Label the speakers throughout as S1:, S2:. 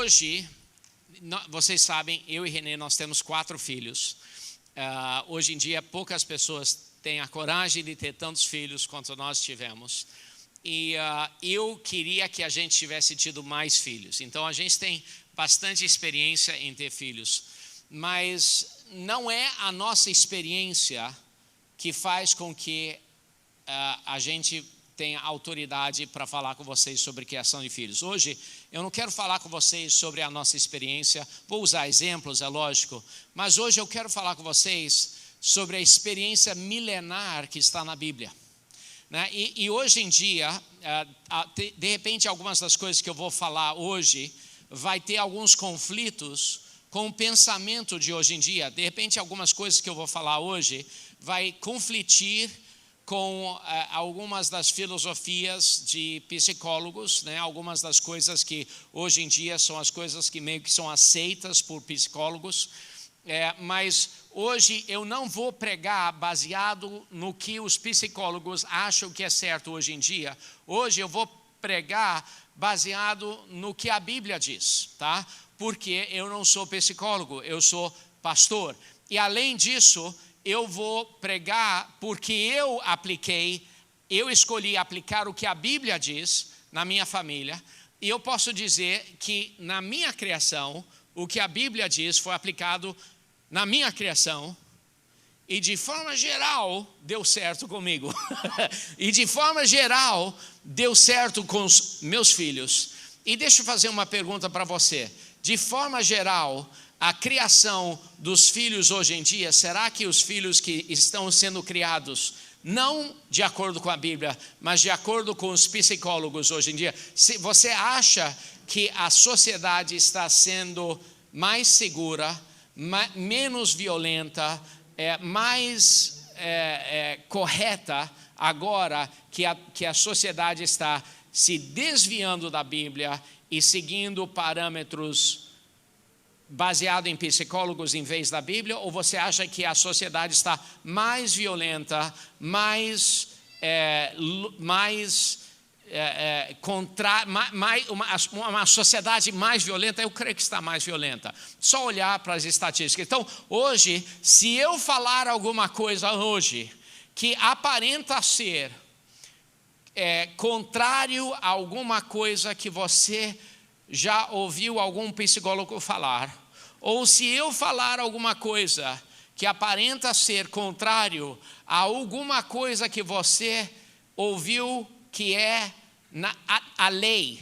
S1: hoje, vocês sabem, eu e Renê, nós temos 4 filhos. Hoje em dia, poucas pessoas têm a coragem de ter tantos filhos quanto nós tivemos. E eu queria que a gente tivesse tido mais filhos. Então, a gente tem bastante experiência em ter filhos. Mas não é a nossa experiência que faz com que a gente tenha autoridade para falar com vocês sobre criação de filhos. Hoje, eu não quero falar com vocês sobre a nossa experiência. Vou usar exemplos, é lógico. Mas hoje eu quero falar com vocês sobre a experiência milenar que está na Bíblia. E hoje em dia, de repente, algumas das coisas que eu vou falar hoje vai ter alguns conflitos com o pensamento de hoje em dia. De repente, algumas coisas que eu vou falar hoje vai conflitir com algumas das filosofias de psicólogos, algumas das coisas que hoje em dia são as coisas que meio que são aceitas por psicólogos. Mas hoje eu não vou pregar baseado no que os psicólogos acham que é certo hoje em dia. Hoje eu vou pregar baseado no que a Bíblia diz, tá? Porque eu não sou psicólogo, eu sou pastor. E além disso, eu vou pregar porque eu escolhi aplicar o que a Bíblia diz na minha família. E eu posso dizer que na minha criação, o que a Bíblia diz foi aplicado na minha criação, e de forma geral deu certo comigo. E de forma geral deu certo com os meus filhos. E deixa eu fazer uma pergunta para você. De forma geral, a criação dos filhos hoje em dia, será que os filhos que estão sendo criados, não de acordo com a Bíblia, mas de acordo com os psicólogos hoje em dia, se você acha que a sociedade está sendo mais segura, menos violenta, mais correta agora que a sociedade está se desviando da Bíblia e seguindo parâmetros baseados em psicólogos em vez da Bíblia? Ou você acha que a sociedade está mais violenta, uma sociedade mais violenta? Eu creio que está mais violenta. Só olhar para as estatísticas. Então, hoje, se eu falar alguma coisa hoje que aparenta ser contrário a alguma coisa que você já ouviu algum psicólogo falar, ou se eu falar alguma coisa que aparenta ser contrário a alguma coisa que você ouviu que é a lei,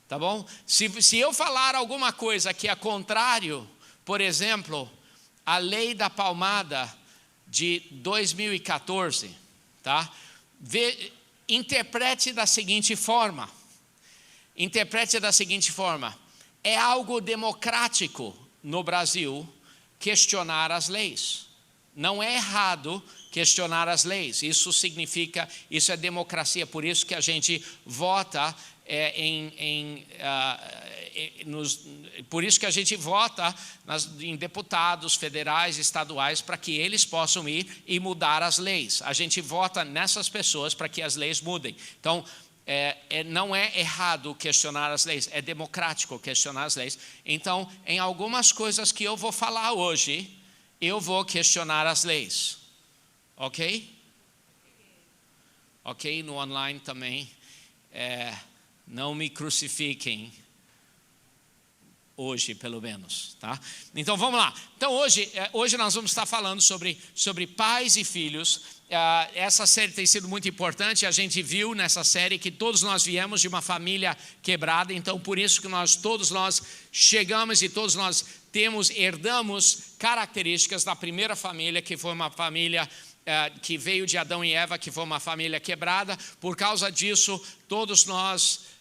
S1: tá bom? Se eu falar alguma coisa que é contrário, por exemplo, a lei da palmada de 2014, tá? Interprete da seguinte forma. É algo democrático no Brasil questionar as leis. Não é errado questionar as leis. Isso é democracia. Por isso que a gente vota por isso que a gente vota em deputados federais, estaduais, para que eles possam ir e mudar as leis. A gente vota nessas pessoas para que as leis mudem. Então, não é errado questionar as leis, é democrático questionar as leis. Então, em algumas coisas que eu vou falar hoje, eu vou questionar as leis. Ok? Ok? No online também. Não me crucifiquem. Hoje, pelo menos, tá? Então, vamos lá. Então, hoje nós vamos estar falando sobre pais e filhos. Essa série tem sido muito importante. A gente viu nessa série que todos nós viemos de uma família quebrada. Então, por isso que todos nós chegamos e todos nós herdamos características da primeira família, que foi uma família que veio de Adão e Eva, que foi uma família quebrada. Por causa disso, todos nós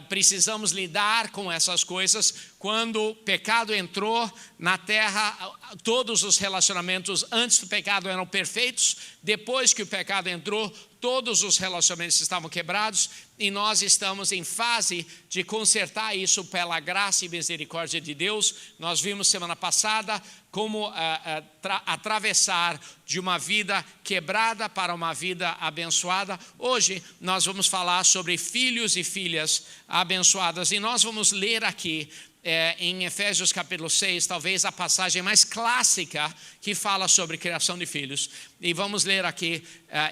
S1: precisamos lidar com essas coisas. Quando o pecado entrou na terra, todos os relacionamentos antes do pecado eram perfeitos. Depois que o pecado entrou, todos os relacionamentos estavam quebrados e nós estamos em fase de consertar isso pela graça e misericórdia de Deus. Nós vimos semana passada como atravessar de uma vida quebrada para uma vida abençoada. Hoje nós vamos falar sobre filhos e filhas abençoadas e nós vamos ler aqui em Efésios capítulo 6, talvez a passagem mais clássica que fala sobre criação de filhos. E vamos ler aqui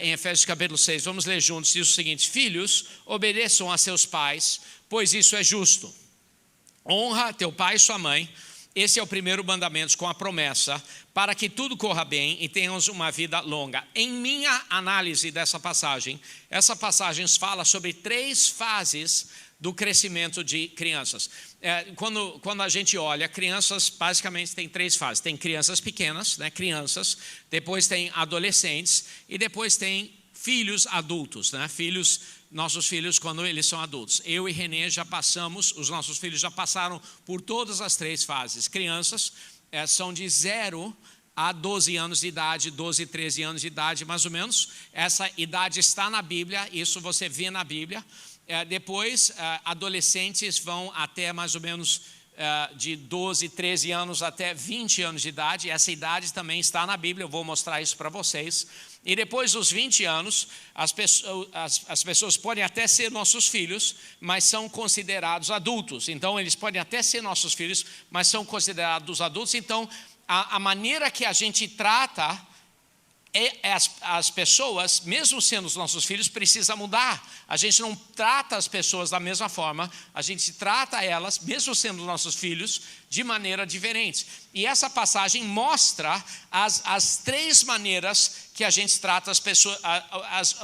S1: em Efésios capítulo 6, vamos ler juntos, diz o seguinte: filhos, obedeçam a seus pais, pois isso é justo. Honra teu pai e sua mãe, esse é o primeiro mandamento com a promessa, para que tudo corra bem e tenhamos uma vida longa. Em minha análise dessa passagem, essa passagem fala sobre 3 fases do crescimento de crianças. Quando a gente olha, crianças basicamente tem 3 fases. Tem crianças pequenas, né, crianças, depois tem adolescentes e depois tem filhos adultos, né, nossos filhos quando eles são adultos. Eu e Renê os nossos filhos já passaram por todas as 3 fases. Crianças são de 0 a 12 anos de idade, 12, 13 anos de idade mais ou menos. Essa idade está na Bíblia, isso você vê na Bíblia. Depois, adolescentes vão até mais ou menos de 12, 13 anos até 20 anos de idade. Essa idade também está na Bíblia, eu vou mostrar isso para vocês. E depois dos 20 anos, as pessoas podem até ser nossos filhos, mas são considerados adultos. Então, eles podem até ser nossos filhos, mas são considerados adultos. Então, a maneira que a gente trata as pessoas, mesmo sendo os nossos filhos, precisa mudar. A gente não trata as pessoas da mesma forma, a gente trata elas, mesmo sendo nossos filhos, de maneira diferente. E essa passagem mostra as 3 maneiras que a gente trata as pessoas,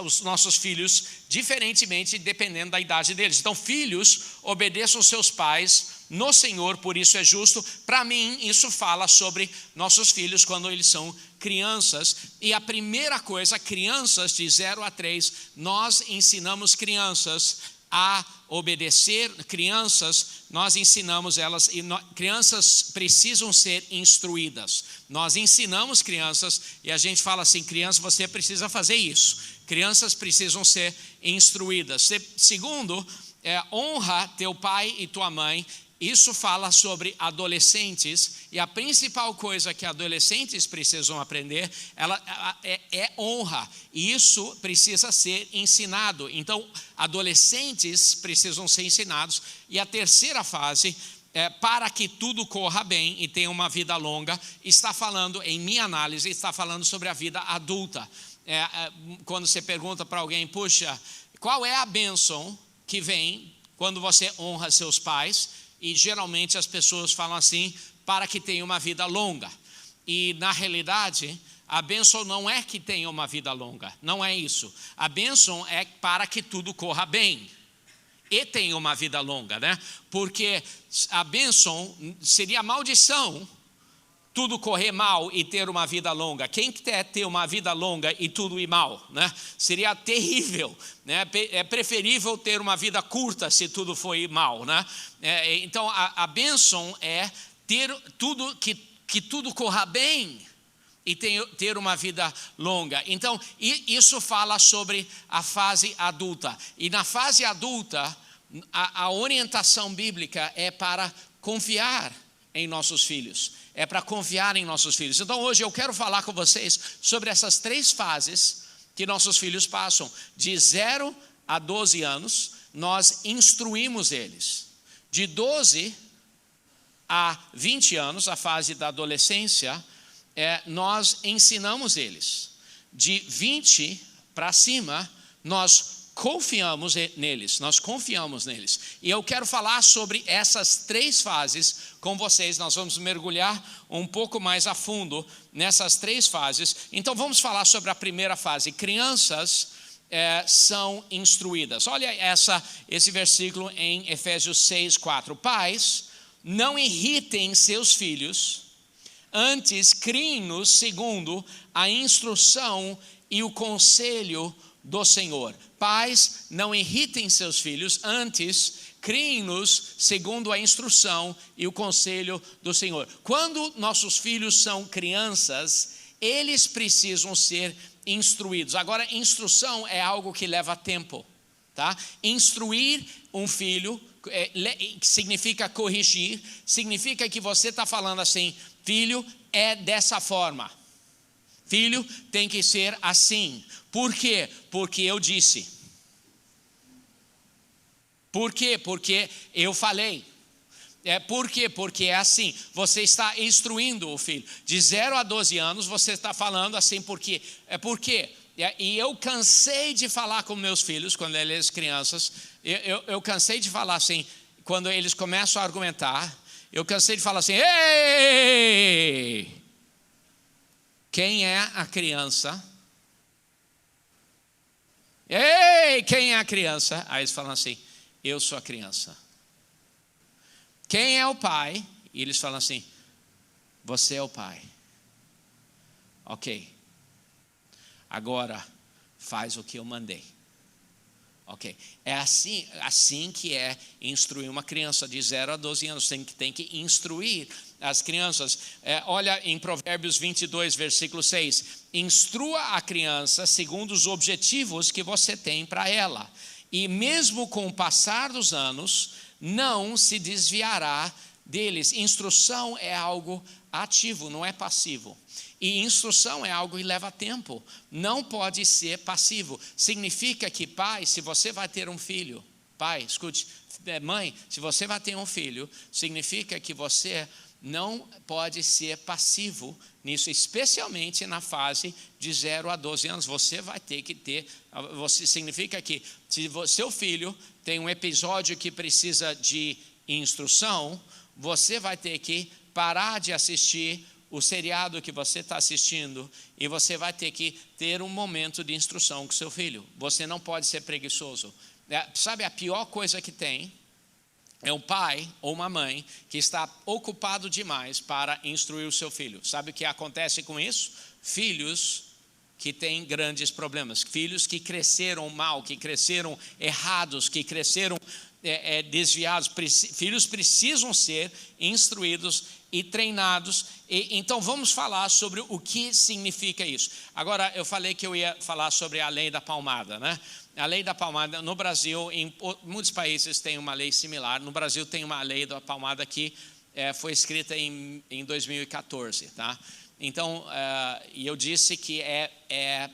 S1: os nossos filhos diferentemente, dependendo da idade deles. Então, filhos, obedeçam aos seus pais no Senhor, por isso é justo. Para mim, isso fala sobre nossos filhos quando eles são crianças. E a primeira coisa, crianças de 0 a 3, nós ensinamos crianças a obedecer. Crianças, nós ensinamos elas, e crianças precisam ser instruídas. Nós ensinamos crianças e a gente fala assim: criança, você precisa fazer isso. Crianças precisam ser instruídas. Segundo, honra teu pai e tua mãe. Isso fala sobre adolescentes, e a principal coisa que adolescentes precisam aprender é honra, e isso precisa ser ensinado. Então, adolescentes precisam ser ensinados. E a terceira fase, para que tudo corra bem e tenha uma vida longa, está falando, em minha análise, está falando sobre a vida adulta. Quando você pergunta para alguém, puxa, qual é a bênção que vem quando você honra seus pais? E geralmente as pessoas falam assim: para que tenha uma vida longa. E na realidade, a bênção não é que tenha uma vida longa, não é isso. A bênção é para que tudo corra bem e tenha uma vida longa, né? Porque a bênção seria maldição tudo correr mal e ter uma vida longa. Quem quer ter uma vida longa e tudo ir mal, né? Seria terrível, né? É preferível ter uma vida curta se tudo for ir mal, né? Então a bênção é ter tudo que tudo corra bem e ter uma vida longa. Então isso fala sobre a fase adulta. E na fase adulta a orientação bíblica é para confiar em nossos filhos. É para confiar em nossos filhos. Então hoje eu quero falar com vocês sobre essas 3 fases que nossos filhos passam. De 0 a 12 anos, nós instruímos eles. De 12 a 20 anos, a fase da adolescência, nós ensinamos eles. De 20 para cima, nós confiamos neles. E eu quero falar sobre essas 3 fases com vocês. Nós vamos mergulhar um pouco mais a fundo nessas 3 fases. Então vamos falar sobre a primeira fase. Crianças são instruídas. Olha esse versículo em Efésios 6, 4. Pais, não irritem seus filhos, antes criem-nos segundo a instrução e o conselho do Senhor. Pais, não irritem seus filhos, antes criem-nos segundo a instrução e o conselho do Senhor. Quando nossos filhos são crianças, eles precisam ser instruídos. Agora, instrução é algo que leva tempo, tá? Instruir um filho significa corrigir, significa que você está falando assim: filho, é dessa forma, filho, tem que ser assim. Por quê? Porque eu disse. Por quê? Porque eu falei. Por quê? Porque é assim. Você está instruindo o filho. De 0 a 12 anos você está falando assim porque. Por quê? E eu cansei de falar com meus filhos, quando eles crianças, eu cansei de falar assim, quando eles começam a argumentar, eu cansei de falar assim: ei! Quem é a criança? Ei, quem é a criança? Aí eles falam assim: eu sou a criança. Quem é o pai? E eles falam assim: você é o pai. Ok. Agora faz o que eu mandei. Ok. É assim que é instruir uma criança de 0 a 12 anos. Tem que instruir as crianças. Olha em Provérbios 22, versículo 6. Instrua a criança segundo os objetivos que você tem para ela. E mesmo com o passar dos anos, não se desviará deles. Instrução é algo ativo, não é passivo. E instrução é algo que leva tempo, não pode ser passivo. Significa que, pai, se você vai ter um filho, pai, escute, mãe, se você vai ter um filho, significa que você não pode ser passivo nisso, especialmente na fase de 0 a 12 anos. Você vai ter que ter, significa que se seu filho tem um episódio que precisa de instrução, você vai ter que parar de assistir o seriado que você está assistindo e você vai ter que ter um momento de instrução com seu filho. Você não pode ser preguiçoso. Sabe, a pior coisa que tem é um pai ou uma mãe que está ocupado demais para instruir o seu filho. Sabe o que acontece com isso? Filhos que têm grandes problemas, filhos que cresceram mal, que cresceram errados, que cresceram desviados. Filhos precisam ser instruídos e treinados. Então vamos falar sobre o que significa isso. Agora, eu falei que eu ia falar sobre a lei da palmada, né? A lei da palmada no Brasil, em muitos países tem uma lei similar. No Brasil tem uma lei da palmada que foi escrita em 2014, tá? Então, e eu disse que é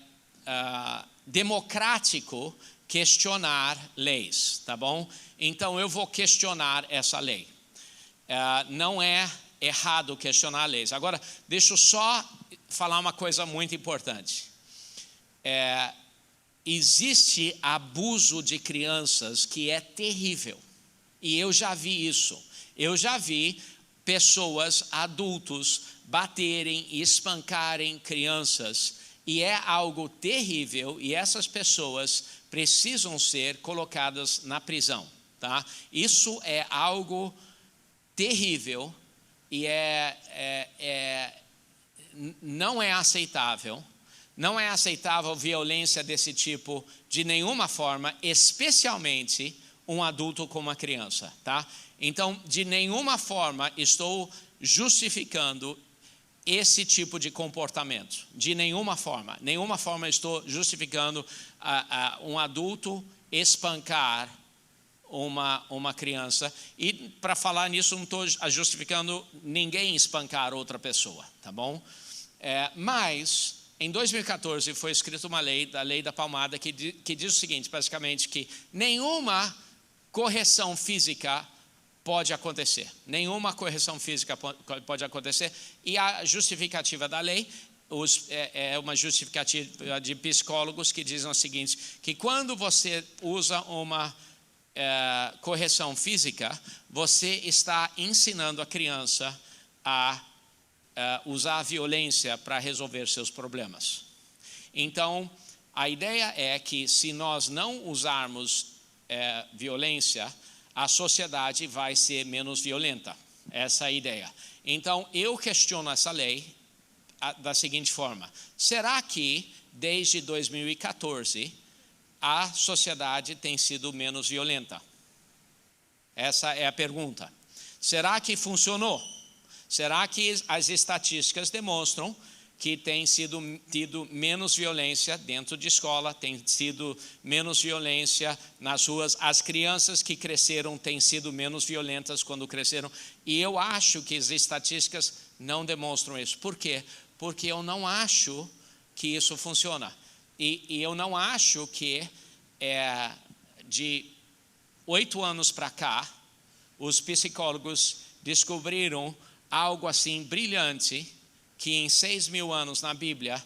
S1: democrático questionar leis, tá bom? Então eu vou questionar essa lei. Não é errado questionar leis. Agora, deixa eu só falar uma coisa muito importante. Existe abuso de crianças que é terrível. E eu já vi isso. Eu já vi pessoas, adultos, baterem e espancarem crianças. E é algo terrível. E essas pessoas precisam ser colocadas na prisão, tá? Isso é algo terrível e não é aceitável. Não é aceitável violência desse tipo de nenhuma forma, especialmente um adulto com uma criança, tá? Então, de nenhuma forma estou justificando esse tipo de comportamento. De nenhuma forma estou justificando um adulto espancar uma criança. E para falar nisso, não estou justificando ninguém espancar outra pessoa, tá bom? Mas em 2014 foi escrita uma lei, a lei da palmada, que diz o seguinte, basicamente, que nenhuma correção física pode acontecer. Nenhuma correção física pode acontecer. E a justificativa da lei é uma justificativa de psicólogos que dizem o seguinte, que quando você usa uma correção física, você está ensinando a criança a usar a violência para resolver seus problemas. Então, a ideia é que se nós não usarmos violência, a sociedade vai ser menos violenta. Essa é a ideia. Então, eu questiono essa lei da seguinte forma: será que desde 2014 a sociedade tem sido menos violenta? Essa é a pergunta. Será que funcionou? Será que as estatísticas demonstram que tem tido menos violência dentro de escola, tem sido menos violência nas ruas. As crianças que cresceram têm sido menos violentas quando cresceram. E eu acho que as estatísticas não demonstram isso. Por quê? Porque eu não acho que isso funciona. E eu não acho que de 8 anos para cá, os psicólogos descobriram algo assim brilhante, que em 6.000 anos na Bíblia,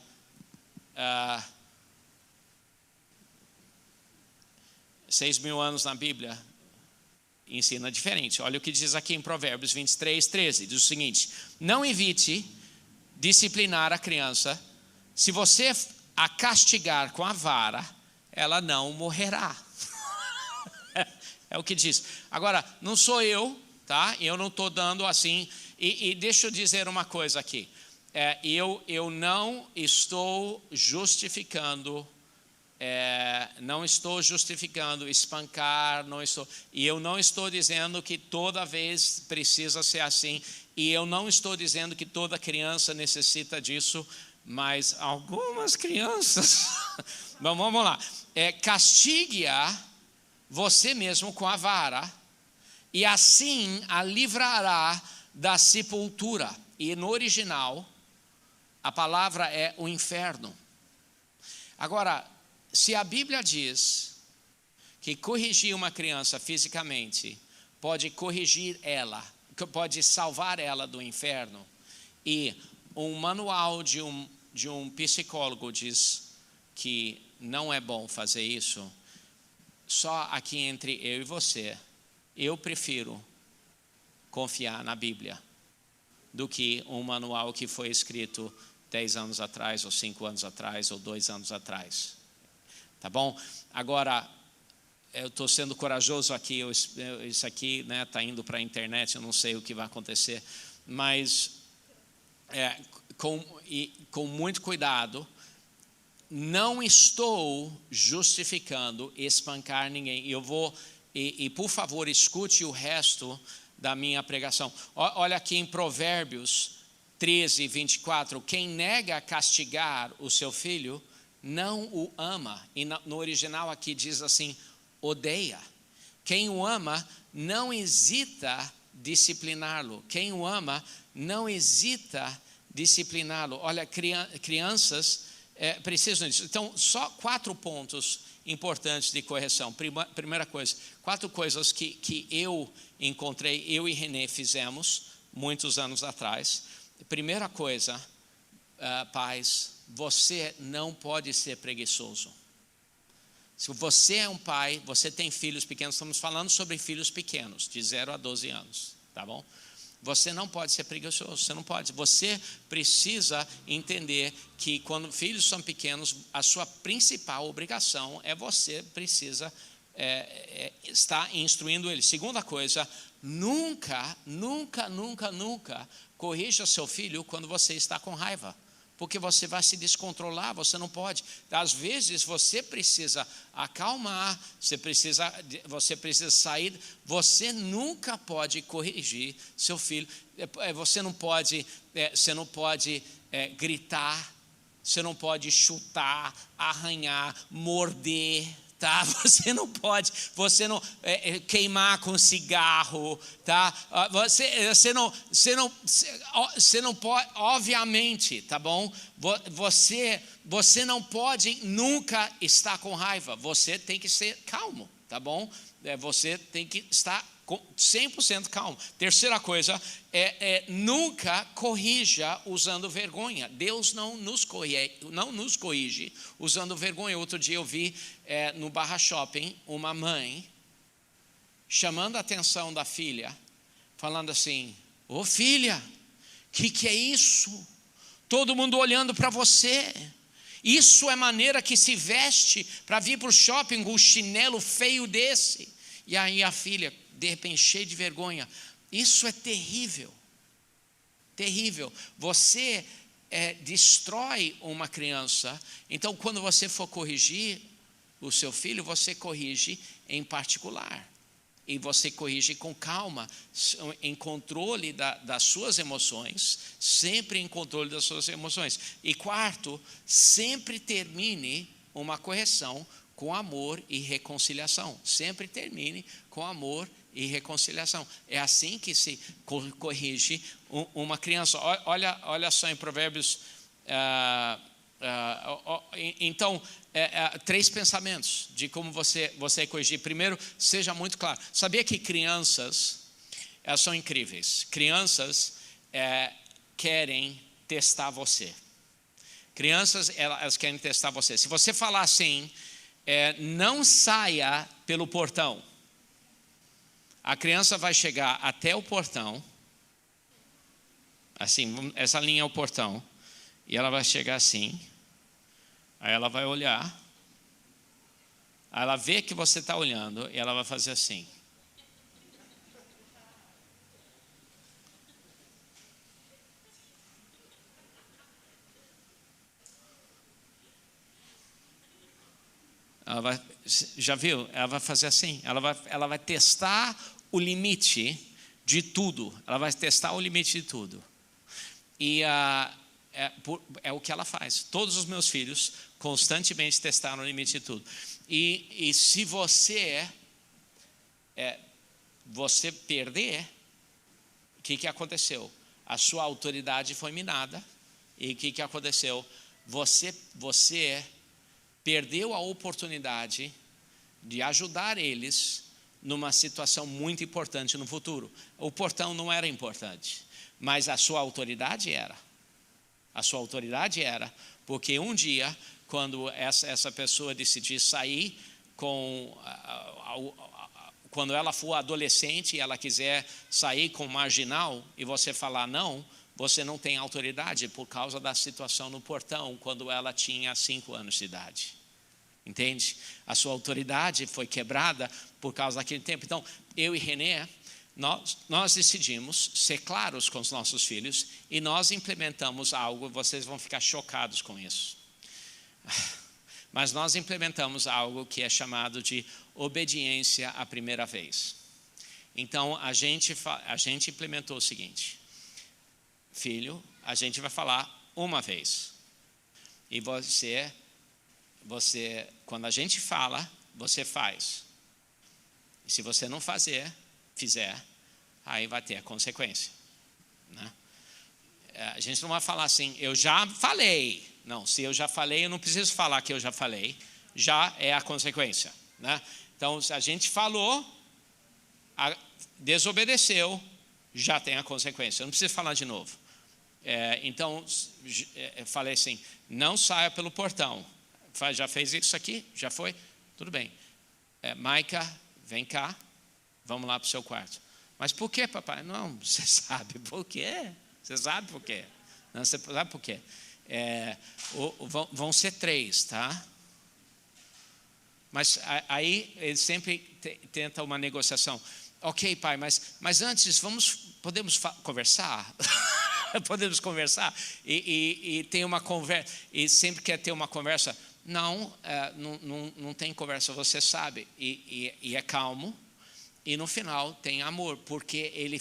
S1: 6.000 anos na Bíblia, ensina diferente. Olha o que diz aqui em Provérbios 23:13, diz o seguinte: não evite disciplinar a criança, se você a castigar com a vara, ela não morrerá. É o que diz. Agora, não sou eu, tá? Eu não estou dando assim, e deixa eu dizer uma coisa aqui. Eu não estou justificando, espancar, e eu não estou dizendo que toda vez precisa ser assim, e eu não estou dizendo que toda criança necessita disso, mas algumas crianças, vamos lá, castigue-a você mesmo com a vara, e assim a livrará da sepultura. E no original, a palavra é o inferno. Agora, se a Bíblia diz que corrigir uma criança fisicamente pode corrigir ela, pode salvar ela do inferno, e um manual de um psicólogo diz que não é bom fazer isso, só aqui entre eu e você, eu prefiro confiar na Bíblia do que um manual que foi escrito 10 anos atrás, ou 5 anos atrás, ou 2 anos atrás. Tá bom? Agora, eu estou sendo corajoso aqui, isso aqui está indo para a internet, eu não sei o que vai acontecer, mas com muito cuidado, não estou justificando espancar ninguém. Eu vou, e por favor, escute o resto da minha pregação. Olha aqui em Provérbios 13:24, quem nega castigar o seu filho, não o ama. E no original aqui diz assim, odeia. Quem o ama, não hesita discipliná-lo. Quem o ama, não hesita discipliná-lo. Olha, crianças precisam disso. Então, só 4 pontos importantes de correção. Primeira coisa, 4 coisas que eu encontrei, eu e Renê fizemos muitos anos atrás. Primeira coisa, pais, você não pode ser preguiçoso. Se você é um pai, você tem filhos pequenos, estamos falando sobre filhos pequenos, de 0 a 12 anos, tá bom? Você não pode ser preguiçoso, você não pode. Você precisa entender que quando filhos são pequenos, a sua principal obrigação é você precisa estar instruindo eles. Segunda coisa, nunca corrija seu filho quando você está com raiva, porque você vai se descontrolar, você não pode. Às vezes você precisa acalmar, você precisa sair. Você nunca pode corrigir seu filho. Você não pode gritar, você não pode chutar, arranhar, morder. Tá? Você não pode queimar com cigarro, tá? Você não pode, obviamente, tá bom? Você não pode nunca estar com raiva. Você tem que ser calmo, tá bom? Você tem que estar 100% calmo. Terceira coisa, nunca corrija usando vergonha. Deus não nos corrige usando vergonha. Outro dia eu vi no Barra Shopping uma mãe chamando a atenção da filha, falando assim, ô filha, que é isso? Todo mundo olhando para você. Isso é maneira que se veste para vir para o shopping com um chinelo feio desse. E aí a filha, de repente, cheia de vergonha. Isso é terrível. Terrível. Você destrói uma criança. Então, quando você for corrigir o seu filho, você corrige em particular. e você corrige com calma, em controle das suas emoções, sempre em controle das suas emoções. E quarto, sempre termine uma correção com amor e reconciliação. Sempre termine com amor e reconciliação. É assim que se corrige uma criança. Olha só em Provérbios. Então, 3 pensamentos de como você corrigir. Primeiro, seja muito claro. Sabia que crianças são incríveis. Crianças querem testar você. Crianças, elas querem testar você. Se você falar assim, não saia pelo portão, a criança vai chegar até o portão, assim, essa linha é o portão, e ela vai chegar assim, aí ela vai olhar, aí ela vê que você está olhando, e ela vai fazer assim. Ela vai, já viu? Ela vai fazer assim, ela vai testar o limite de tudo, ela vai testar o limite de tudo. E é o que ela faz. Todos os meus filhos constantemente testaram o limite de tudo. E se você perder, o que aconteceu? A sua autoridade foi minada. E o que aconteceu? Você perdeu a oportunidade de ajudar eles numa situação muito importante no futuro. O portão não era importante, mas a sua autoridade era. A sua autoridade era, porque um dia, quando essa pessoa decidir sair quando ela for adolescente e ela quiser sair com marginal e você falar não, você não tem autoridade por causa da situação no portão quando ela tinha 5 anos de idade. Entende? A sua autoridade foi quebrada por causa daquele tempo. Então, eu e René, nós decidimos ser claros com os nossos filhos e nós implementamos algo, vocês vão ficar chocados com isso. Mas nós implementamos algo que é chamado de obediência à primeira vez. Então, a gente implementou o seguinte: filho, a gente vai falar uma vez. E você, quando a gente fala, você faz. E se você não fizer, aí vai ter a consequência, né? A gente não vai falar assim, eu já falei. Não, se eu já falei, eu não preciso falar que eu já falei. Já é a consequência, né? Então, se a gente falou, desobedeceu, já tem a consequência. Eu não preciso falar de novo. Então, eu falei assim, não saia pelo portão. Já fez isso aqui? Já foi? Tudo bem. Maica, vem cá, vamos lá para o seu quarto. Mas por que, papai? Não, você sabe por quê. Você sabe por quê. Não, você sabe por quê. Vão ser 3, tá? Mas aí ele sempre tenta uma negociação. Ok, pai, mas antes podemos conversar? Podemos conversar? E tem uma conversa, e sempre quer ter uma conversa. Não tem conversa, você sabe. E é calmo. E no final tem amor, porque ele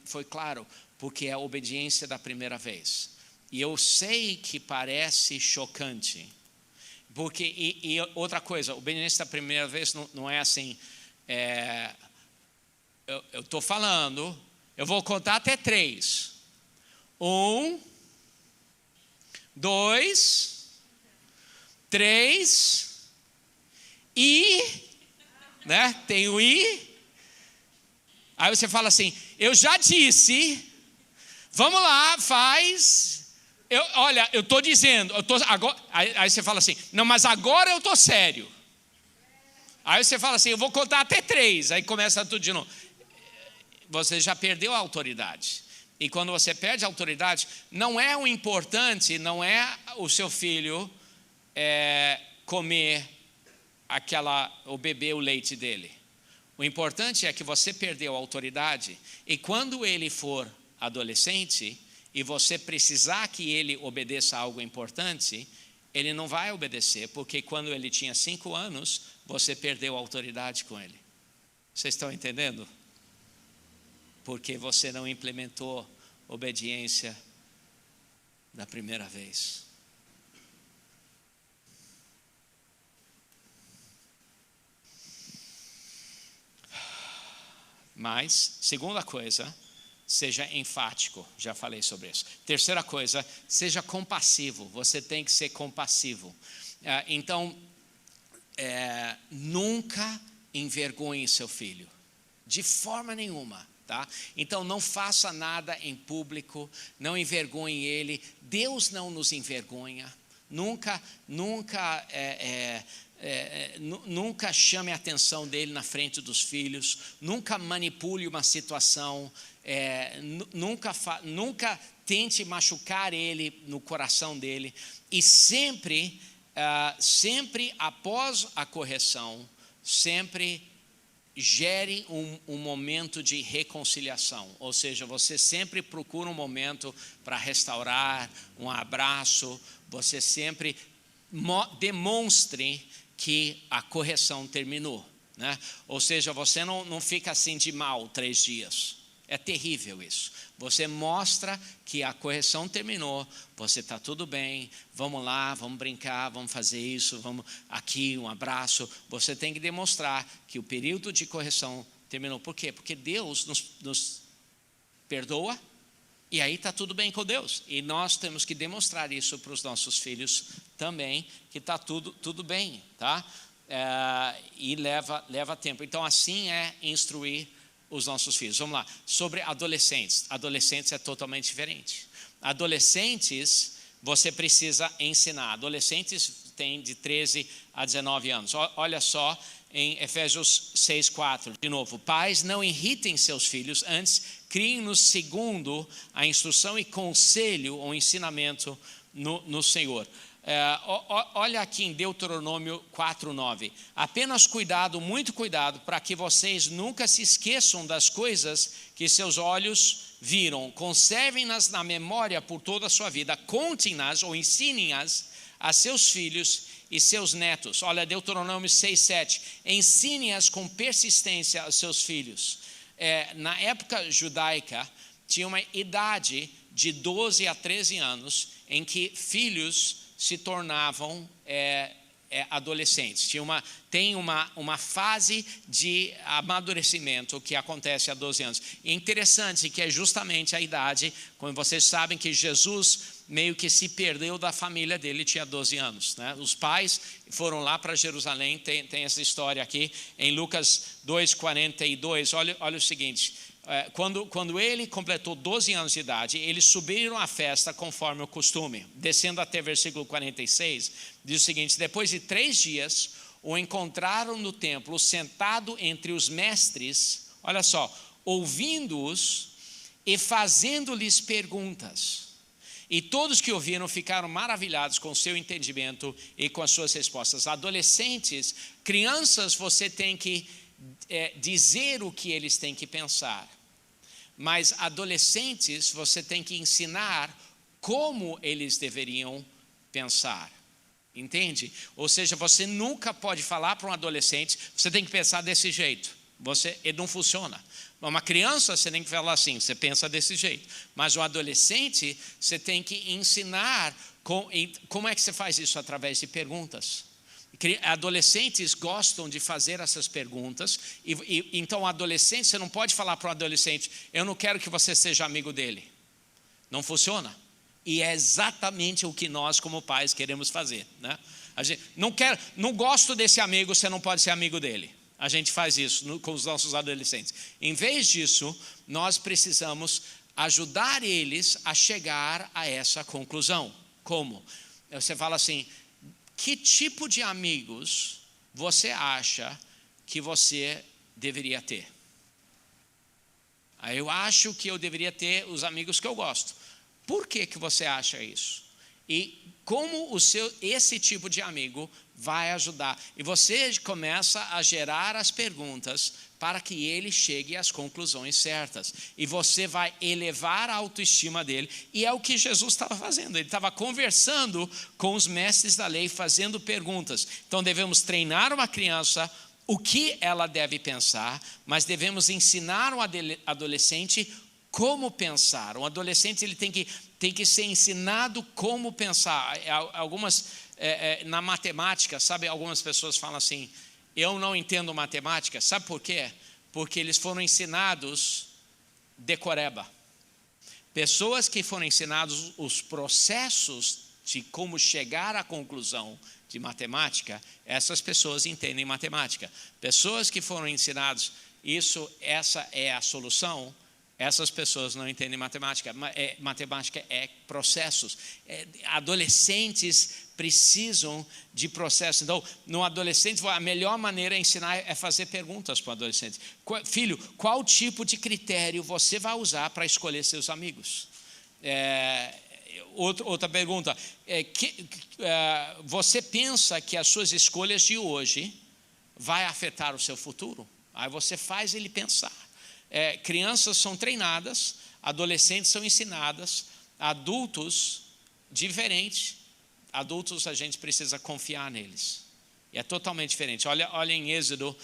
S1: foi claro, porque é a obediência da primeira vez. E eu sei que parece chocante, porque, e outra coisa, a obediência da primeira vez não é assim, eu estou falando, eu vou contar até 3. 1, 2, 3, né? Tem o I. Aí você fala assim, eu já disse, vamos lá, faz. Olha, eu estou dizendo, agora, aí você fala assim, não, mas agora eu estou sério. Aí você fala assim, eu vou contar até 3, aí começa tudo de novo. Você já perdeu a autoridade. E quando você perde a autoridade, não é o importante, não é o seu filho comer ou beber o leite dele. O importante é que você perdeu a autoridade e quando ele for adolescente e você precisar que ele obedeça a algo importante, ele não vai obedecer, porque quando ele tinha 5 anos, você perdeu a autoridade com ele. Vocês estão entendendo? Porque você não implementou obediência da primeira vez. Mas, segunda coisa, seja enfático. Já falei sobre isso. Terceira coisa, seja compassivo. Você tem que ser compassivo. Então, nunca envergonhe seu filho. De forma nenhuma. Tá? Então não faça nada em público, não envergonhe ele. Deus não nos envergonha. Nunca chame a atenção dele na frente dos filhos. Nunca manipule uma situação. Nunca tente machucar ele no coração dele. E sempre após a correção, sempre gere um momento de reconciliação, ou seja, você sempre procura um momento para restaurar, um abraço, você sempre demonstre que a correção terminou, né? Ou seja, você não fica assim de mal 3 dias, é terrível isso. Você mostra que a correção terminou, você está tudo bem, vamos lá, vamos brincar, vamos fazer isso, vamos aqui, um abraço. Você tem que demonstrar que o período de correção terminou. Por quê? Porque Deus nos perdoa e aí está tudo bem com Deus. E nós temos que demonstrar isso para os nossos filhos também, que está tudo bem, tá? E leva tempo. Então assim é instruir os nossos filhos. Vamos lá, sobre adolescentes. Adolescentes é totalmente diferente. Adolescentes, você precisa ensinar. Adolescentes têm de 13 a 19 anos. Olha só em Efésios 6:4, de novo. Pais, não irritem seus filhos, antes criem-nos segundo a instrução e conselho ou ensinamento no Senhor. Olha aqui em Deuteronômio 4:9. Apenas cuidado, muito cuidado, para que vocês nunca se esqueçam das coisas que seus olhos viram. Conservem-nas na memória por toda a sua vida. Contem-nas ou ensinem-nas a seus filhos e seus netos. Olha, Deuteronômio 6:7. Ensine-as com persistência aos seus filhos. Na época judaica, tinha uma idade de 12 a 13 anos em que filhos se tornavam adolescentes. Tem uma fase de amadurecimento que acontece a 12 anos. E é interessante que é justamente a idade, como vocês sabem, que Jesus meio que se perdeu da família dele, tinha 12 anos. Né? Os pais foram lá para Jerusalém, tem essa história aqui, em Lucas 2:42, olha o seguinte. Quando ele completou 12 anos de idade, eles subiram à festa conforme o costume. Descendo até versículo 46, diz o seguinte: depois de 3 dias, o encontraram no templo, sentado entre os mestres, olha só, ouvindo-os e fazendo-lhes perguntas. E todos que ouviram ficaram maravilhados com o seu entendimento e com as suas respostas. Adolescentes, crianças, você tem que dizer o que eles têm que pensar, mas adolescentes você tem que ensinar como eles deveriam pensar, entende? Ou seja, você nunca pode falar para um adolescente, você tem que pensar desse jeito, ele não funciona. Uma criança você tem que falar assim, você pensa desse jeito, mas um adolescente você tem que ensinar como é que você faz isso, através de perguntas. Adolescentes gostam de fazer essas perguntas, então adolescente, você não pode falar para um adolescente, eu não quero que você seja amigo dele, não funciona. E é exatamente o que nós como pais queremos fazer, né? A gente não gosto desse amigo, você não pode ser amigo dele. A gente faz isso com os nossos adolescentes. Em vez disso, nós precisamos ajudar eles a chegar a essa conclusão. Como? Você fala assim, que tipo de amigos você acha que você deveria ter? Eu acho que eu deveria ter os amigos que eu gosto. Por que você acha isso? E como esse tipo de amigo vai ajudar? E você começa a gerar as perguntas para que ele chegue às conclusões certas. E você vai elevar a autoestima dele. E é o que Jesus estava fazendo. Ele estava conversando com os mestres da lei, fazendo perguntas. Então devemos treinar uma criança o que ela deve pensar, mas devemos ensinar o adolescente como pensar. O adolescente ele tem que ser ensinado como pensar. Na matemática, sabe, algumas pessoas falam assim, eu não entendo matemática. Sabe por quê? Porque eles foram ensinados decoreba. Pessoas que foram ensinados os processos de como chegar à conclusão de matemática, essas pessoas entendem matemática. Pessoas que foram ensinados essa é a solução, essas pessoas não entendem matemática. Matemática é processos. Adolescentes precisam de processos. Então, no adolescente, a melhor maneira de ensinar é fazer perguntas para o adolescente. Filho, qual tipo de critério você vai usar para escolher seus amigos? Outra pergunta, você pensa que as suas escolhas de hoje vai afetar o seu futuro? Aí você faz ele pensar. Crianças são treinadas, adolescentes são ensinadas, adultos diferentes. Adultos a gente precisa confiar neles. É totalmente diferente. Olha em Êxodo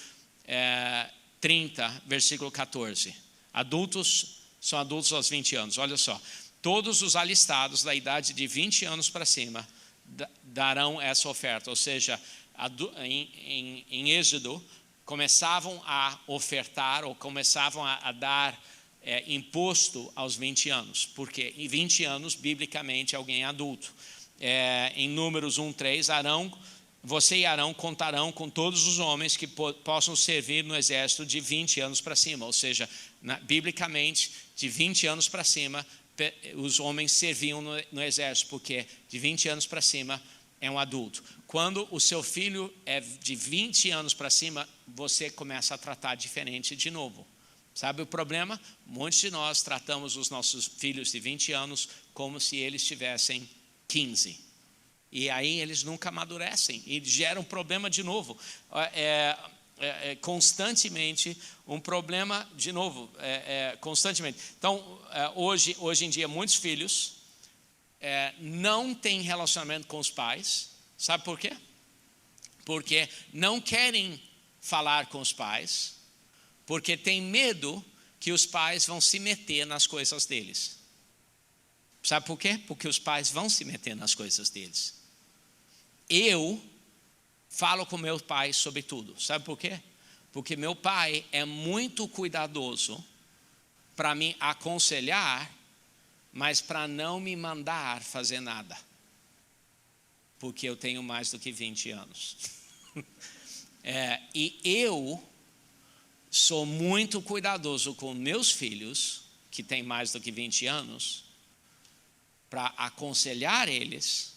S1: 30, versículo 14. Adultos são adultos aos 20 anos. Olha só. Todos os alistados da idade de 20 anos para cima darão essa oferta. Ou seja, em Êxodo, começavam a ofertar ou começavam a dar imposto aos 20 anos. Porque em 20 anos, biblicamente, alguém é adulto. Em Números 1:3, você e Arão contarão com todos os homens que possam servir no exército de 20 anos para cima. Ou seja, biblicamente, de 20 anos para cima, os homens serviam no exército, porque de 20 anos para cima é um adulto. Quando o seu filho é de 20 anos para cima, você começa a tratar diferente de novo. Sabe o problema? Muitos de nós tratamos os nossos filhos de 20 anos como se eles tivessem 15. E aí eles nunca amadurecem e geram problema de novo. Constantemente um problema de novo, constantemente. Então, hoje em dia, muitos filhos não têm relacionamento com os pais. Sabe por quê? Porque não querem falar com os pais, porque tem medo que os pais vão se meter nas coisas deles. Sabe por quê? Porque os pais vão se meter nas coisas deles. Eu falo com meu pai sobre tudo. Sabe por quê? Porque meu pai é muito cuidadoso para me aconselhar, mas para não me mandar fazer nada. Porque eu tenho mais do que 20 anos. E eu sou muito cuidadoso com meus filhos, que têm mais do que 20 anos, para aconselhar eles,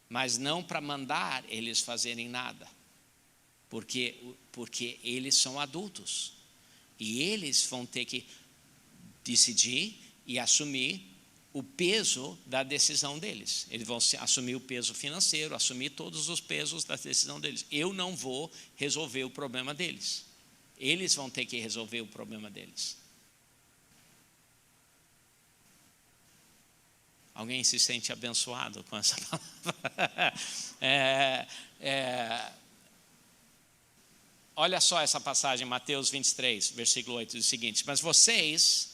S1: mas não para mandar eles fazerem nada. Porque eles são adultos. E eles vão ter que decidir e assumir o peso da decisão deles. Eles vão assumir o peso financeiro, assumir todos os pesos da decisão deles. Eu não vou resolver o problema deles. Eles vão ter que resolver o problema deles. Alguém se sente abençoado com essa palavra? Olha só essa passagem, Mateus 23, versículo 8, diz o seguinte: mas vocês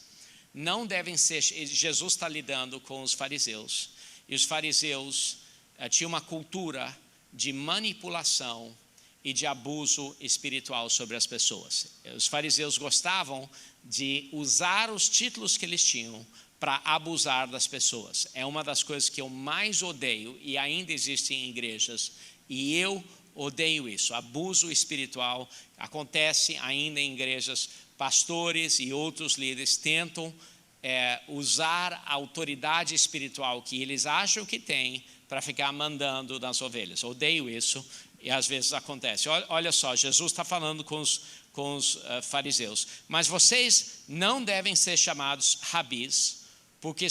S1: não devem ser. Jesus está lidando com os fariseus, e os fariseus tinham uma cultura de manipulação e de abuso espiritual sobre as pessoas. Os fariseus gostavam de usar os títulos que eles tinham para abusar das pessoas. É uma das coisas que eu mais odeio, e ainda existe em igrejas, e eu odeio isso. Abuso espiritual acontece ainda em igrejas. Pastores e outros líderes tentam usar a autoridade espiritual que eles acham que têm para ficar mandando nas ovelhas. Odeio isso, e às vezes acontece. Olha só, Jesus está falando com os fariseus. Mas vocês não devem ser chamados rabis, porque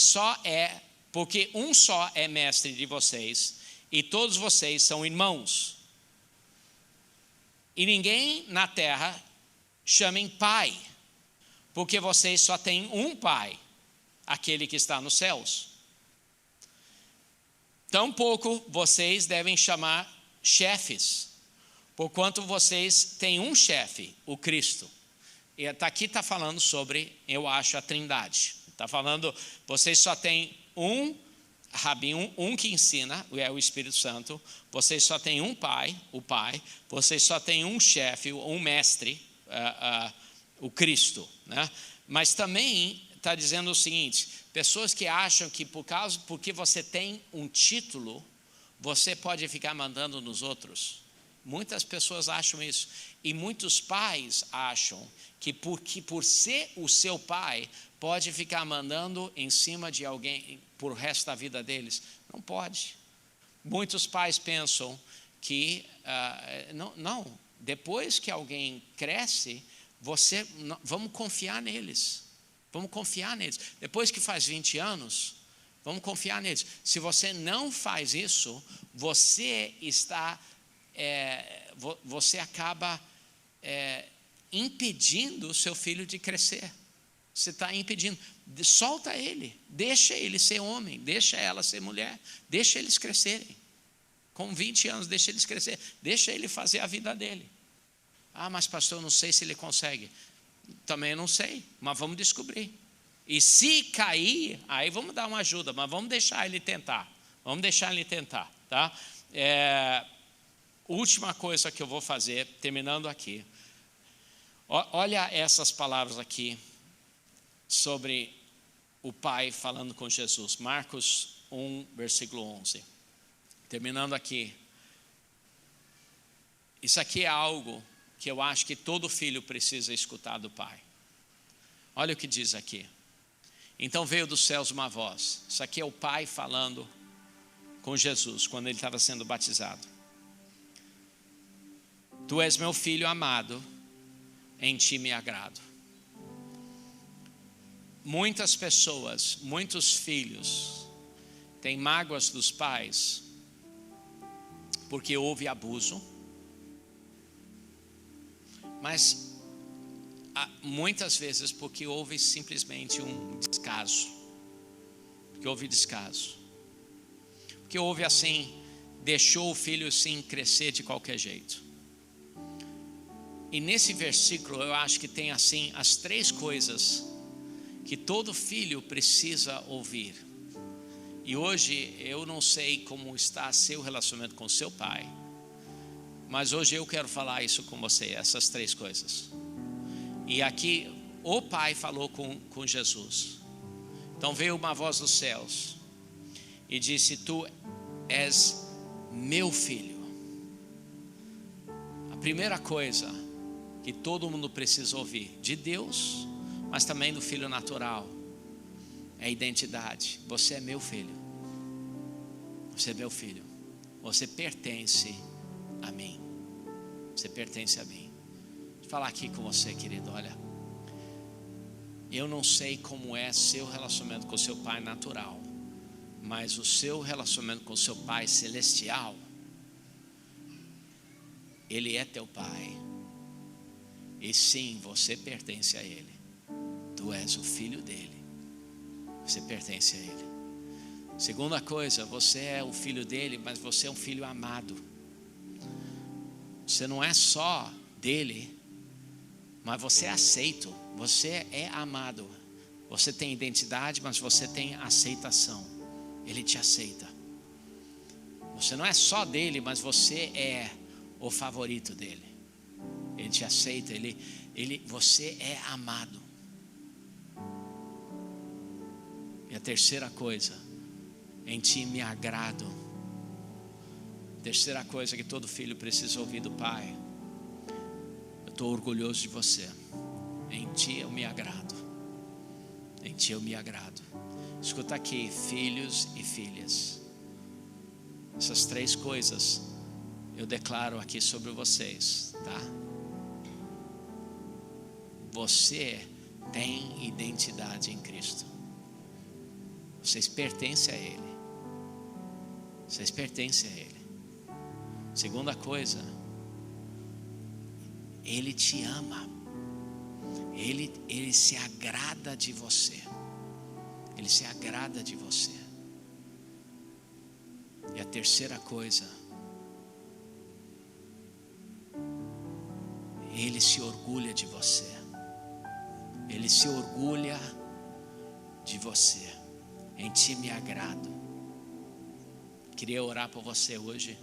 S1: um só é mestre de vocês, e todos vocês são irmãos. E ninguém na terra chamem pai, porque vocês só têm um pai, aquele que está nos céus. Tampouco vocês devem chamar chefes, Porquanto vocês têm um chefe, o Cristo. E aqui está falando sobre, eu acho, a Trindade. Está falando, vocês só têm um Rabi, um que ensina, é o Espírito Santo. Vocês só têm um pai, o Pai. Vocês só têm um chefe, um mestre, o Cristo, né? Mas também está dizendo o seguinte: pessoas que acham que porque você tem um título, você pode ficar mandando nos outros. Muitas pessoas acham isso. E muitos pais acham que por ser o seu pai, pode ficar mandando em cima de alguém por resto da vida deles. Não pode. Muitos pais pensam que, não, depois que alguém cresce, vamos confiar neles. Vamos confiar neles. Depois que faz 20 anos, vamos confiar neles. Se você não faz isso, você acaba impedindo o seu filho de crescer. Você está impedindo. Solta ele, deixa ele ser homem, deixa ela ser mulher, deixa eles crescerem. Com 20 anos, deixa eles crescer, deixa ele fazer a vida dele. Mas pastor, eu não sei se ele consegue. Também não sei, mas vamos descobrir. E se cair, aí vamos dar uma ajuda, mas vamos deixar ele tentar. Vamos deixar ele tentar, tá? Última coisa que eu vou fazer, terminando aqui. Olha essas palavras aqui sobre o Pai falando com Jesus. Marcos 1, versículo 11. Terminando aqui. Isso aqui é algo que eu acho que todo filho precisa escutar do Pai. Olha o que diz aqui. Então veio dos céus uma voz. Isso aqui é o Pai falando com Jesus, quando ele estava sendo batizado. Tu és meu filho amado, em ti me agrado. Muitas pessoas, muitos filhos têm mágoas dos pais porque houve abuso, mas muitas vezes porque houve simplesmente um descaso, porque houve descaso, porque houve assim, deixou o filho assim crescer de qualquer jeito. E nesse versículo eu acho que tem assim as 3 coisas que todo filho precisa ouvir. E hoje eu não sei como está seu relacionamento com seu pai, mas hoje eu quero falar isso com você, essas 3 coisas. E aqui o Pai falou com Jesus. Então veio uma voz dos céus e disse: tu és meu filho. A primeira coisa que todo mundo precisa ouvir de Deus, mas também do filho natural, é a identidade. Você é meu filho. Você é meu filho. Você pertence a mim. Você pertence a mim. Vou falar aqui com você, querido. Olha, eu não sei como é seu relacionamento com seu pai natural, mas o seu relacionamento com seu pai celestial, ele é teu pai. E sim, você pertence a ele. Tu és o filho dele. Você pertence a ele. Segunda coisa, você é o filho dele, mas você é um filho amado. Você não é só dele, mas você é aceito. Você é amado. Você tem identidade, mas você tem aceitação. Ele te aceita. Você não é só dele, mas você é o favorito dele. Ele te aceita, você é amado. E a terceira coisa, em ti me agrado. Terceira coisa que todo filho precisa ouvir do pai: eu estou orgulhoso de você. Em ti eu me agrado. Em ti eu me agrado. Escuta aqui, filhos e filhas. Essas 3 coisas eu declaro aqui sobre vocês, tá? Você tem identidade em Cristo. Vocês pertencem a Ele. Vocês pertencem a Ele. Segunda coisa, Ele te ama. Ele se agrada de você. Ele se agrada de você. E a terceira coisa, Ele se orgulha de você. Ele se orgulha de você. Em ti me agrado. Queria orar por você hoje.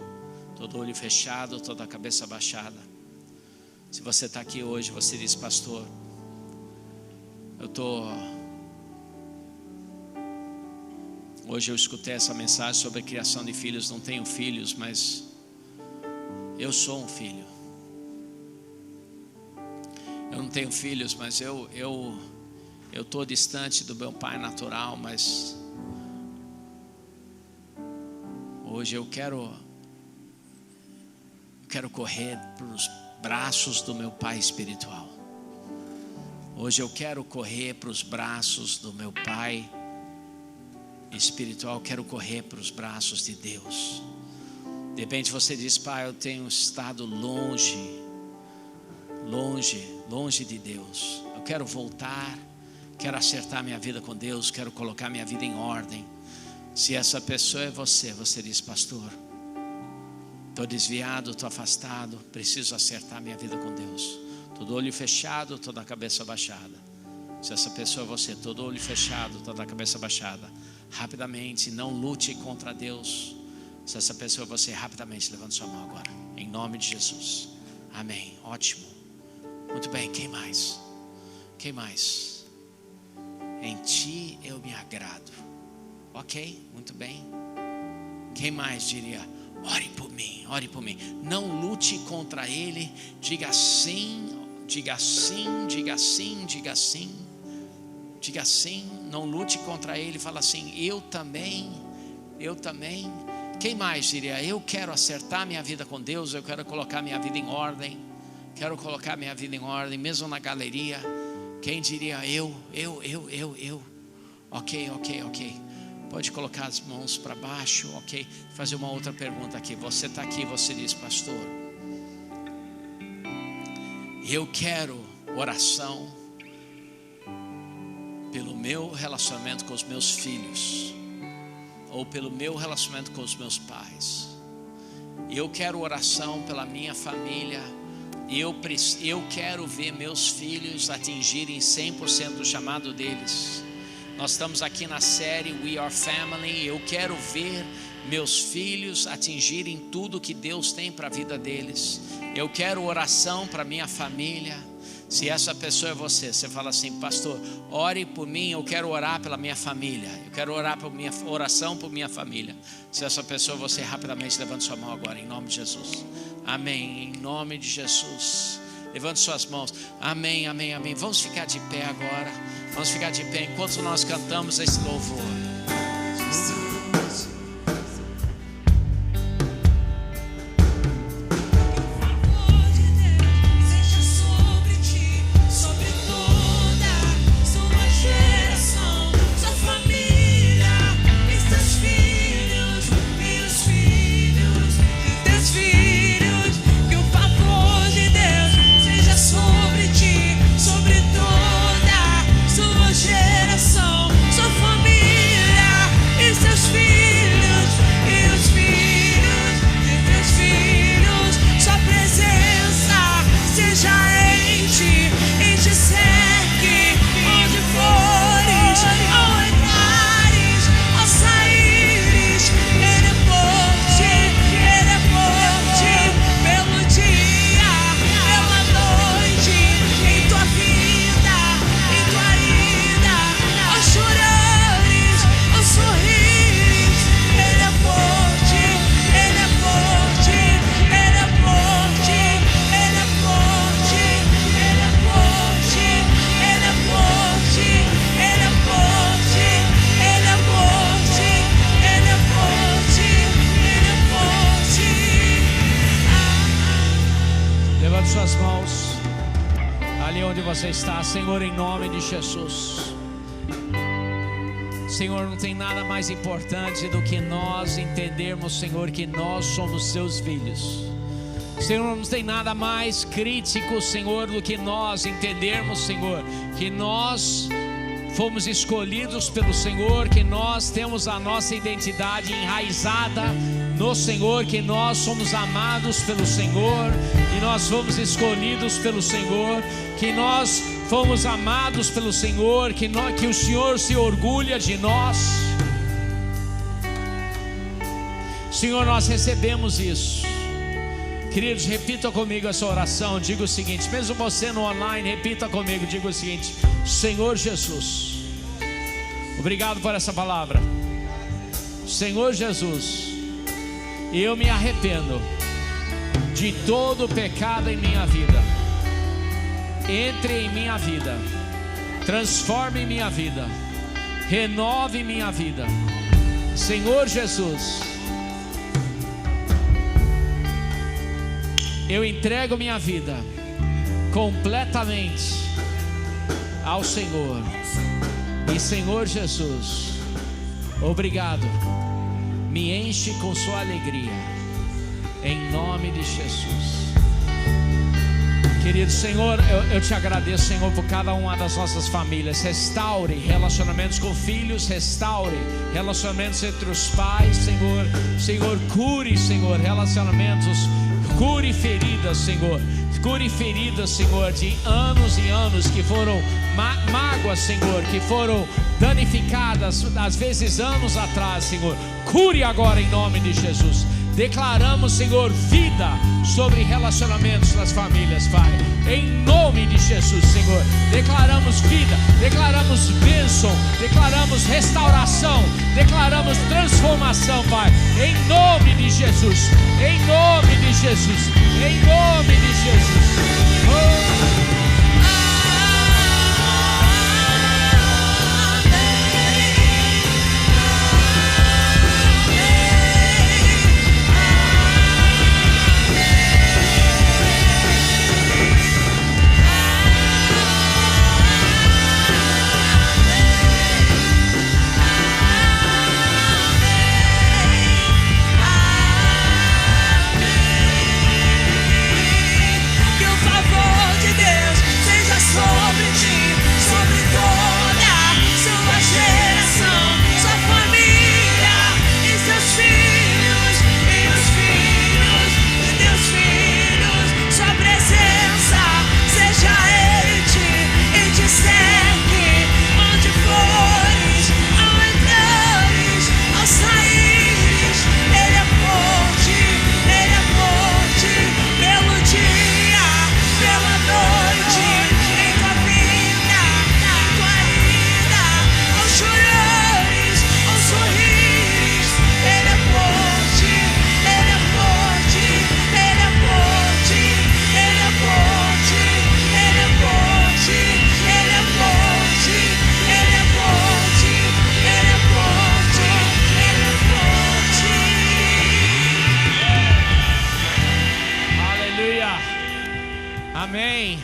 S1: Todo olho fechado, toda a cabeça baixada. Se você está aqui hoje, você diz: pastor, hoje eu escutei essa mensagem sobre a criação de filhos. Não tenho filhos, mas eu sou um filho. Eu não tenho filhos, mas eu estou distante do meu pai natural, mas hoje eu quero correr para os braços do meu pai espiritual. Hoje eu quero correr para os braços do meu pai espiritual. Quero correr para os braços de Deus. De repente você diz: pai, eu tenho estado longe de Deus. Eu quero voltar, quero acertar minha vida com Deus, quero colocar minha vida em ordem. Se essa pessoa é você, você diz: pastor, estou desviado, estou afastado, preciso acertar minha vida com Deus. Todo olho fechado, toda a cabeça baixada. Se essa pessoa é você, todo olho fechado, toda a cabeça baixada, rapidamente, não lute contra Deus. Se essa pessoa é você, rapidamente, levante sua mão agora, em nome de Jesus. Amém, ótimo. Muito bem, quem mais? Quem mais? Em ti eu me agrado. Ok, muito bem. Quem mais diria: ore por mim, ore por mim. Não lute contra ele. Diga sim, diga sim, diga sim, diga sim. Diga sim, não lute contra ele. Fala assim: eu também. Quem mais diria: eu quero acertar minha vida com Deus, eu quero colocar minha vida em ordem. Quero colocar minha vida em ordem, mesmo na galeria. Quem diria: eu. Ok. Pode colocar as mãos para baixo, ok? Fazer uma outra pergunta aqui. Você está aqui, você diz: pastor, eu quero oração pelo meu relacionamento com os meus filhos, ou pelo meu relacionamento com os meus pais. Eu quero oração pela minha família. Eu quero ver meus filhos atingirem 100% do chamado deles. Nós estamos aqui na série We Are Family. Eu quero ver meus filhos atingirem tudo que Deus tem para a vida deles. Eu quero oração para minha família. Se essa pessoa é você, você fala assim: pastor, ore por mim, eu quero orar pela minha família. Eu quero orar por minha oração por minha família. Se essa pessoa é você, rapidamente levante sua mão agora, em nome de Jesus. Amém, em nome de Jesus. Levante suas mãos. Amém. Vamos ficar de pé agora. Vamos ficar de pé enquanto nós cantamos esse louvor. Você está, Senhor, em nome de Jesus. Senhor, não tem nada mais importante do que nós entendermos, Senhor, que nós somos seus filhos. Senhor, não tem nada mais crítico, Senhor, do que nós entendermos, Senhor, que nós fomos escolhidos pelo Senhor, que nós temos a nossa identidade enraizada no Senhor, que nós somos amados pelo Senhor, que nós fomos escolhidos pelo Senhor, que nós fomos amados pelo Senhor, que o Senhor se orgulha de nós. Senhor, nós recebemos isso. Queridos, repita comigo essa oração. Diga o seguinte, mesmo você no online, repita comigo, diga o seguinte: Senhor Jesus, obrigado por essa palavra. Senhor Jesus, eu me arrependo de todo o pecado em minha vida. Entre em minha vida, transforme minha vida, renove minha vida. Senhor Jesus, eu entrego minha vida completamente ao Senhor. E Senhor Jesus, obrigado, me enche com sua alegria, em nome de Jesus. Querido Senhor, eu te agradeço, Senhor, por cada uma das nossas famílias. Restaure relacionamentos com filhos, restaure relacionamentos entre os pais, Senhor. Senhor, cure, Senhor, relacionamentos, cure feridas, Senhor. Cure feridas, Senhor, de anos e anos que foram mágoas, Senhor, que foram danificadas, às vezes anos atrás, Senhor. Cure agora em nome de Jesus. Declaramos, Senhor, vida sobre relacionamentos nas famílias, Pai. Em nome de Jesus, Senhor. Declaramos vida, declaramos bênção, declaramos restauração, declaramos transformação, Pai. Em nome de Jesus, em nome de Jesus, em nome de Jesus. Oh. Amém.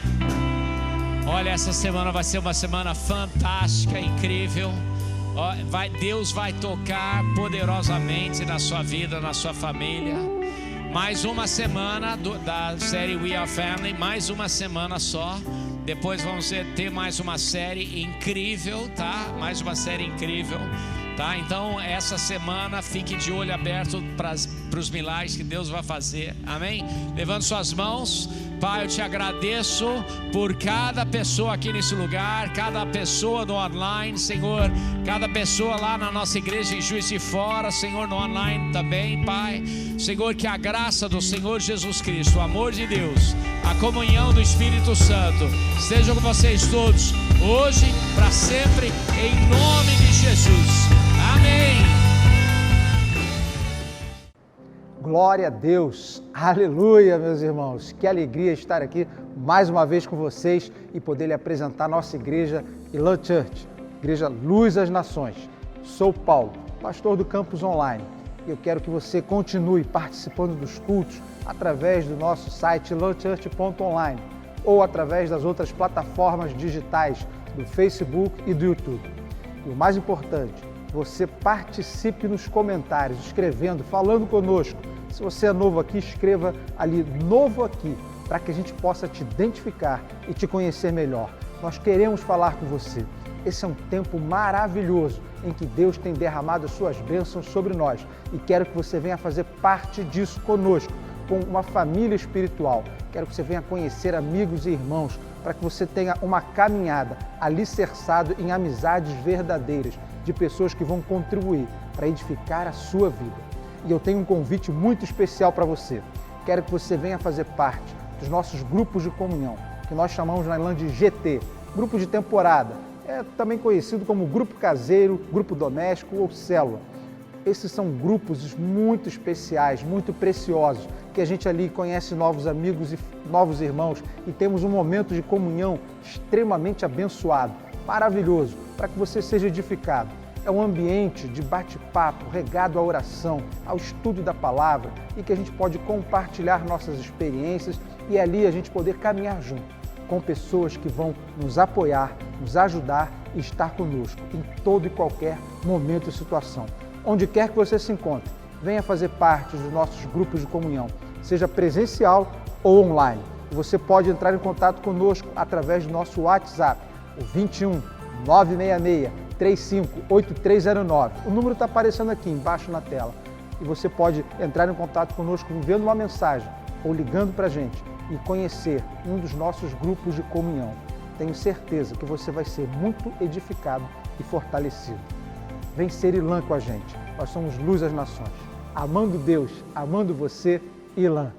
S1: Olha, essa semana vai ser uma semana fantástica, incrível. Deus vai tocar poderosamente na sua vida, na sua família. Mais uma semana da série We Are Family, mais uma semana só. Depois vamos ter mais uma série incrível, tá? Mais uma série incrível, tá? Então essa semana fique de olho aberto para os milagres que Deus vai fazer. Amém? Levante suas mãos. Pai, eu te agradeço por cada pessoa aqui nesse lugar, cada pessoa no online, Senhor, cada pessoa lá na nossa igreja em Juiz de Fora, Senhor, no online também, Pai. Senhor, que a graça do Senhor Jesus Cristo, o amor de Deus, a comunhão do Espírito Santo esteja com vocês todos, hoje, para sempre, em nome de Jesus. Amém.
S2: Glória a Deus, aleluia, meus irmãos, que alegria estar aqui mais uma vez com vocês e poder lhe apresentar nossa igreja Elan Church, Igreja Luz às Nações. Sou Paulo, pastor do Campus Online, e eu quero que você continue participando dos cultos através do nosso site elanchurch.online ou através das outras plataformas digitais do Facebook e do YouTube. E o mais importante, você participe nos comentários, escrevendo, falando conosco. Se você é novo aqui, escreva ali, novo aqui, para que a gente possa te identificar e te conhecer melhor. Nós queremos falar com você. Esse é um tempo maravilhoso em que Deus tem derramado suas bênçãos sobre nós e quero que você venha fazer parte disso conosco, com uma família espiritual. Quero que você venha conhecer amigos e irmãos para que você tenha uma caminhada alicerçado em amizades verdadeiras de pessoas que vão contribuir para edificar a sua vida. E eu tenho um convite muito especial para você. Quero que você venha fazer parte dos nossos grupos de comunhão, que nós chamamos na Irlanda de GT, grupo de temporada. É também conhecido como grupo caseiro, grupo doméstico ou célula. Esses são grupos muito especiais, muito preciosos, que a gente ali conhece novos amigos e novos irmãos e temos um momento de comunhão extremamente abençoado, maravilhoso, para que você seja edificado. É um ambiente de bate-papo, regado à oração, ao estudo da palavra e que a gente pode compartilhar nossas experiências e ali a gente poder caminhar junto com pessoas que vão nos apoiar, nos ajudar e estar conosco em todo e qualquer momento e situação. Onde quer que você se encontre, venha fazer parte dos nossos grupos de comunhão, seja presencial ou online. Você pode entrar em contato conosco através do nosso WhatsApp, o 21 966 358309. O número está aparecendo aqui embaixo na tela. E você pode entrar em contato conosco enviando uma mensagem ou ligando para a gente e conhecer um dos nossos grupos de comunhão. Tenho certeza que você vai ser muito edificado e fortalecido. Vem ser Ilan com a gente. Nós somos Luz às Nações. Amando Deus, amando você, Ilan.